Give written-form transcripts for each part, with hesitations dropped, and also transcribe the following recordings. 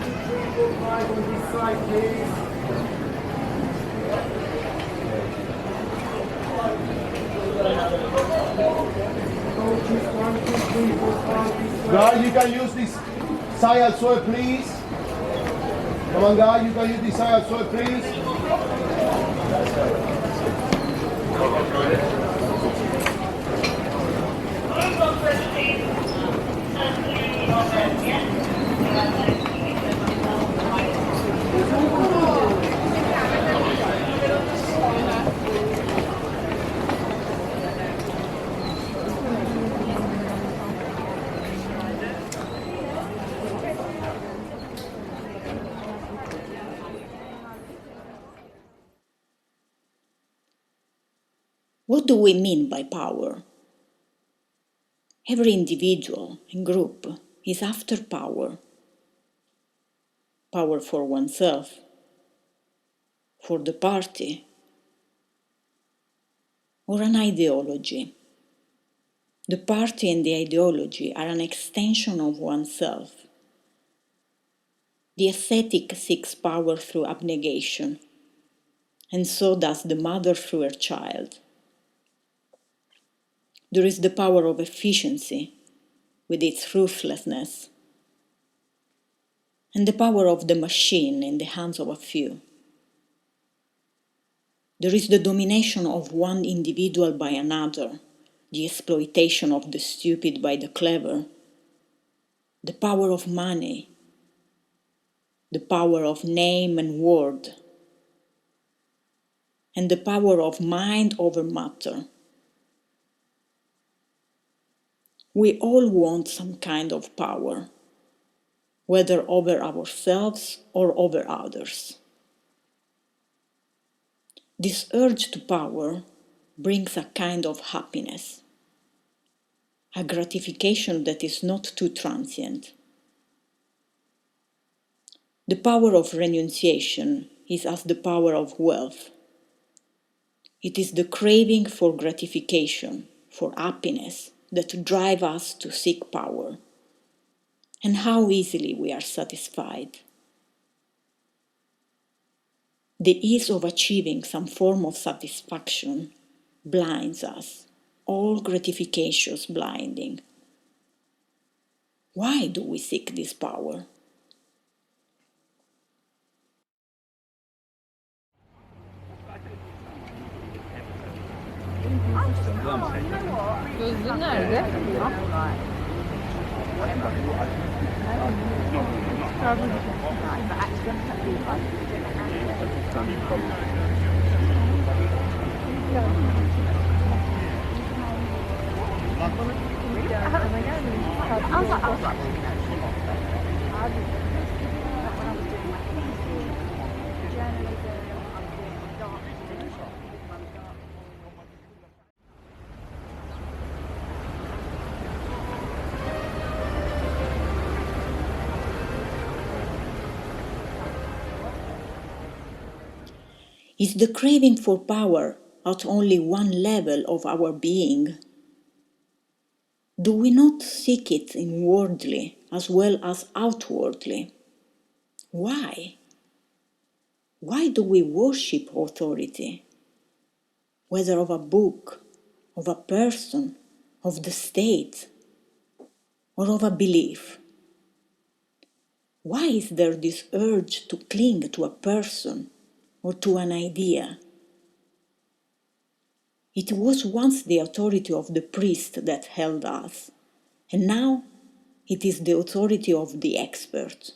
5 on this side, please. Coaches, 1, 2, 3, 4, 5, this way. Guys, you can use this side as well, please. Come on, guys, you can use this side as well, please. What do we mean by power? Every individual and group is after power. Power for oneself, for the party, or an ideology. The party and the ideology are an extension of oneself. The ascetic seeks power through abnegation, and so does the mother through her child. There is the power of efficiency, with its ruthlessness, and the power of the machine in the hands of a few. There is the domination of one individual by another, the exploitation of the stupid by the clever, the power of money, the power of name and word, and the power of mind over matter. We all want some kind of power, whether over ourselves or over others. This urge to power brings a kind of happiness, a gratification that is not too transient. The power of renunciation is as the power of wealth. It is the craving for gratification, for happiness, that drive us to seek power, and how easily we are satisfied. The ease of achieving some form of satisfaction blinds us, all gratifications blinding. Why do we seek this power? Gözlüğün nerede? Is the craving for power at only one level of our being? Do we not seek it inwardly as well as outwardly? Why? Why do we worship authority? Whether of a book, of a person, of the state, or of a belief? Why is there this urge to cling to a person or to an idea? It was once the authority of the priest that held us, and now it is the authority of the expert,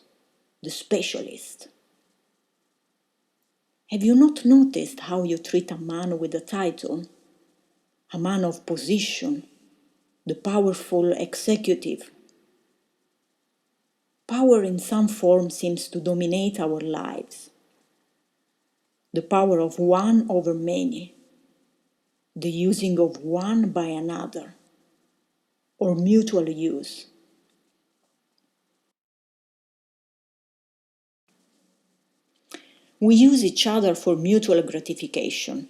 the specialist. Have you not noticed how you treat a man with a title, a man of position, the powerful executive? Power in some form seems to dominate our lives. The power of one over many, the using of one by another, or mutual use. We use each other for mutual gratification.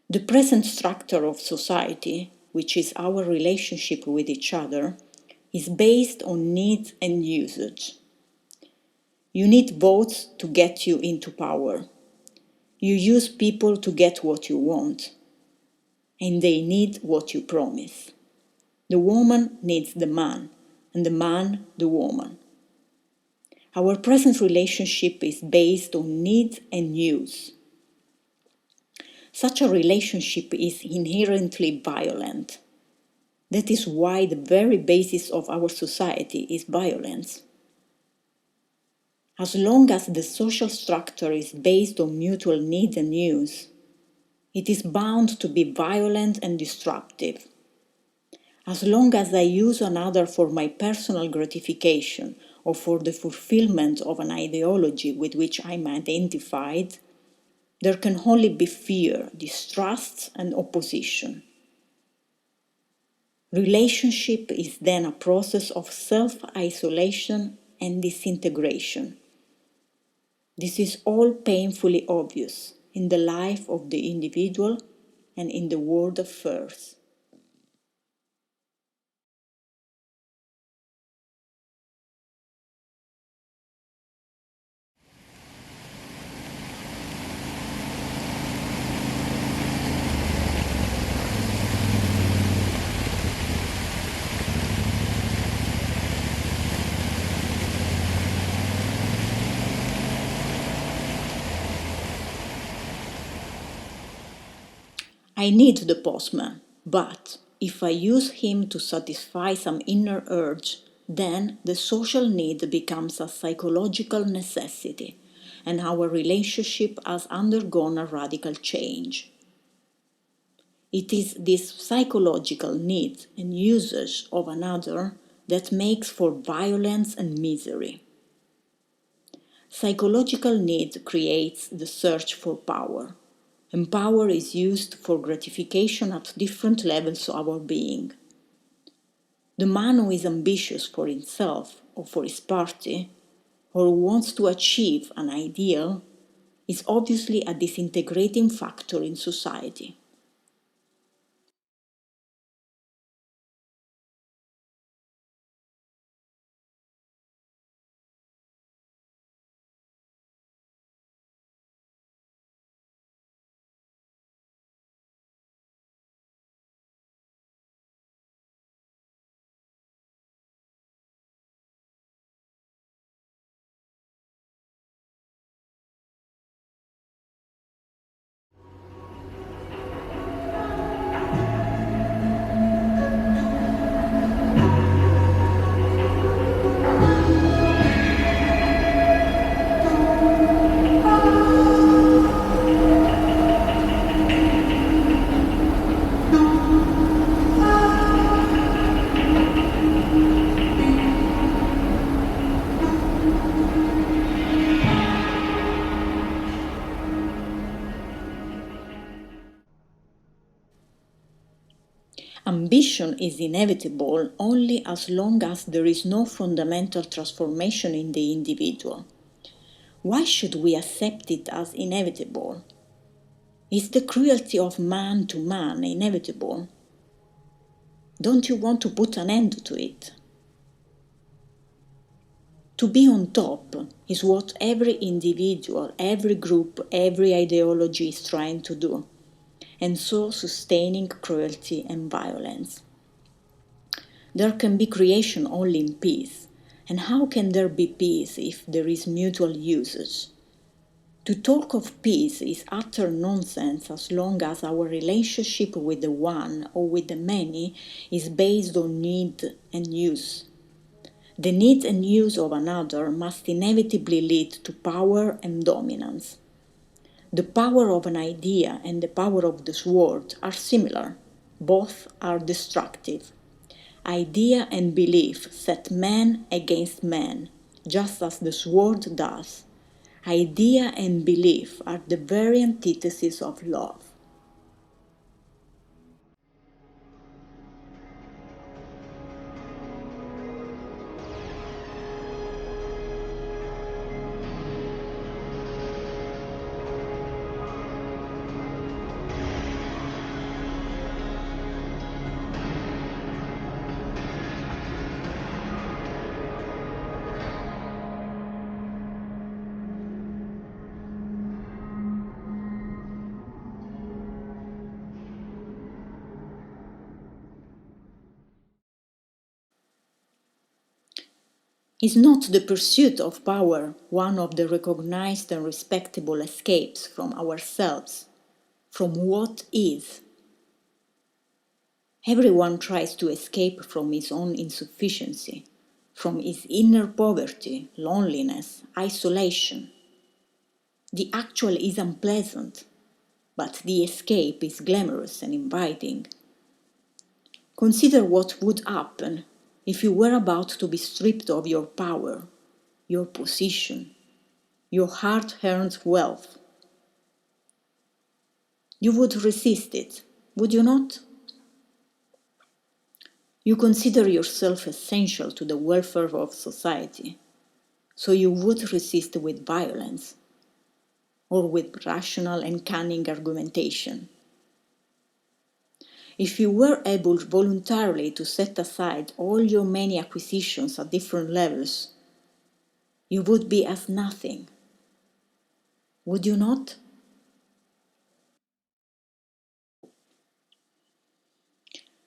The present structure of society, which is our relationship with each other, is based on needs and usage. You need votes to get you into power. You use people to get what you want, and they need what you promise. The woman needs the man, and the man the woman. Our present relationship is based on need and use. Such a relationship is inherently violent. That is why the very basis of our society is violence. As long as the social structure is based on mutual need and use, it is bound to be violent and disruptive. As long as I use another for my personal gratification or for the fulfillment of an ideology with which I'm identified, there can only be fear, distrust, and opposition. Relationship is then a process of self-isolation and disintegration. This is all painfully obvious in the life of the individual and in the world affairs. I need the postman, but if I use him to satisfy some inner urge, then the social need becomes a psychological necessity, and our relationship has undergone a radical change. It is this psychological need and usage of another that makes for violence and misery. Psychological need creates the search for power, and power is used for gratification at different levels of our being. The man who is ambitious for himself or for his party, or who wants to achieve an ideal, is obviously a disintegrating factor in society. Ambition is inevitable only as long as there is no fundamental transformation in the individual. Why should we accept it as inevitable? Is the cruelty of man to man inevitable? Don't you want to put an end to it? To be on top is what every individual, every group, every ideology is trying to do, and so sustaining cruelty and violence. There can be creation only in peace, and how can there be peace if there is mutual usage? To talk of peace is utter nonsense as long as our relationship with the one or with the many is based on need and use. The need and use of another must inevitably lead to power and dominance. The power of an idea and the power of the sword are similar. Both are destructive. Idea and belief set man against man, just as the sword does. Idea and belief are the very antithesis of love. Is not the pursuit of power one of the recognized and respectable escapes from ourselves, from what is? Everyone tries to escape from his own insufficiency, from his inner poverty, loneliness, isolation. The actual is unpleasant, but the escape is glamorous and inviting. Consider what would happen if you were about to be stripped of your power, your position, your hard-earned wealth. You would resist it, would you not? You consider yourself essential to the welfare of society, so you would resist with violence or with rational and cunning argumentation. If you were able voluntarily to set aside all your many acquisitions at different levels, you would be as nothing. Would you not?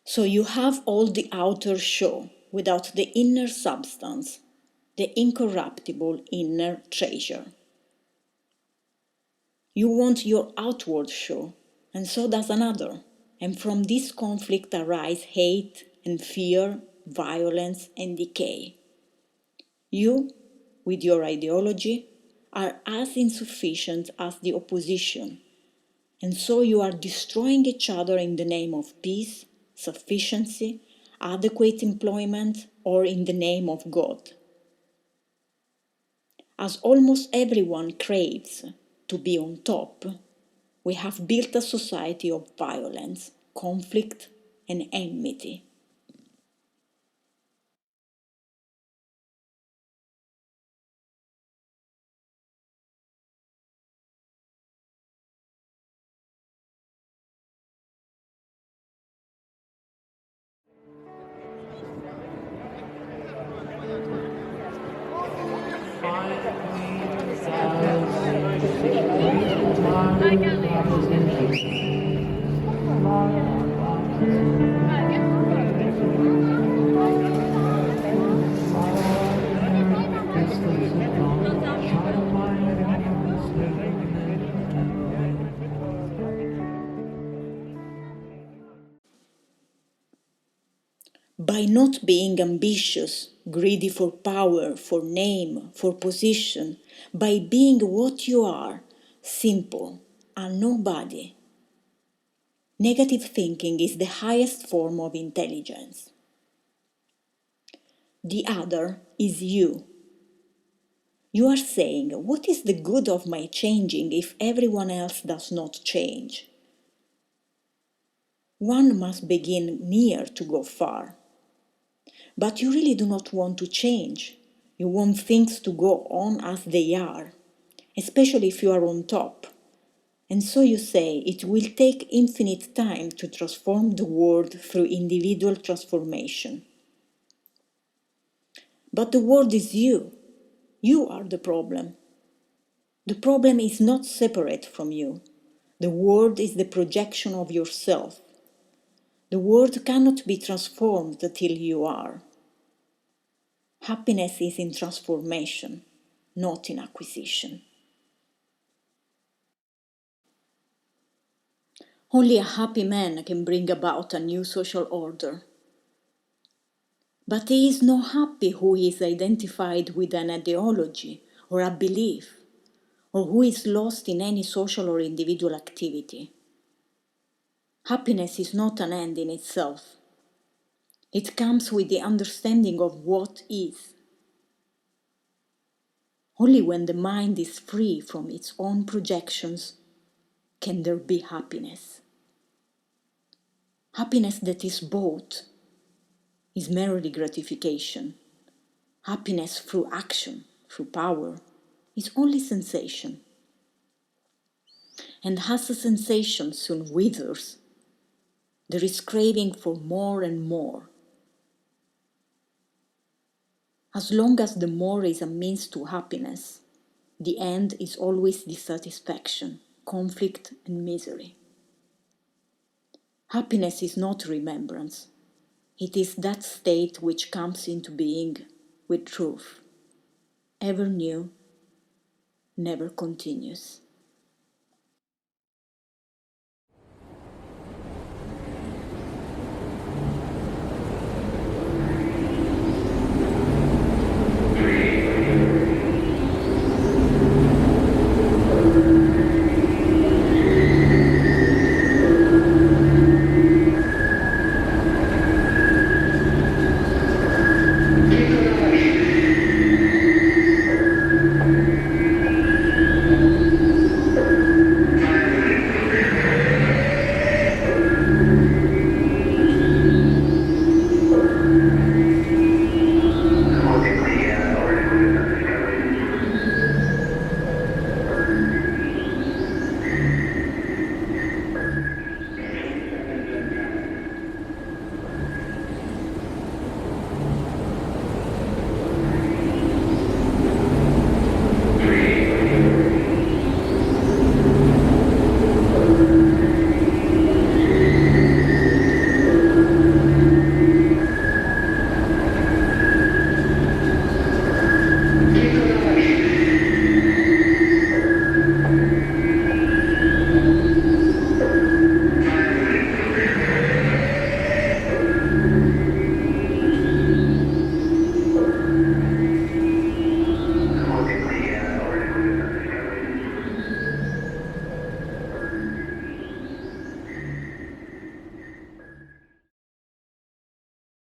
So you have all the outer show without the inner substance, the incorruptible inner treasure. You want your outward show, and so does another, and from this conflict arise hate and fear, violence and decay. You, with your ideology, are as insufficient as the opposition, and so you are destroying each other in the name of peace, sufficiency, adequate employment, or in the name of God. As almost everyone craves to be on top, we have built a society of violence, conflict, and enmity. By not being ambitious, greedy for power, for name, for position, by being what you are, simple, a nobody. Negative thinking is the highest form of intelligence. The other is you. You are saying, what is the good of my changing if everyone else does not change? One must begin near to go far. But you really do not want to change. You want things to go on as they are, especially if you are on top. And so you say it will take infinite time to transform the world through individual transformation. But the world is you. You are the problem. The problem is not separate from you. The world is the projection of yourself. The world cannot be transformed till you are. Happiness is in transformation, not in acquisition. Only a happy man can bring about a new social order. But he is not happy who is identified with an ideology or a belief, or who is lost in any social or individual activity. Happiness is not an end in itself. It comes with the understanding of what is. Only when the mind is free from its own projections can there be happiness. Happiness that is bought is merely gratification. Happiness through action, through power, is only sensation. And as a sensation soon withers, there is craving for more and more. As long as the more is a means to happiness, the end is always dissatisfaction, conflict, and misery. Happiness is not remembrance. It is that state which comes into being with truth. ever new, never continuous.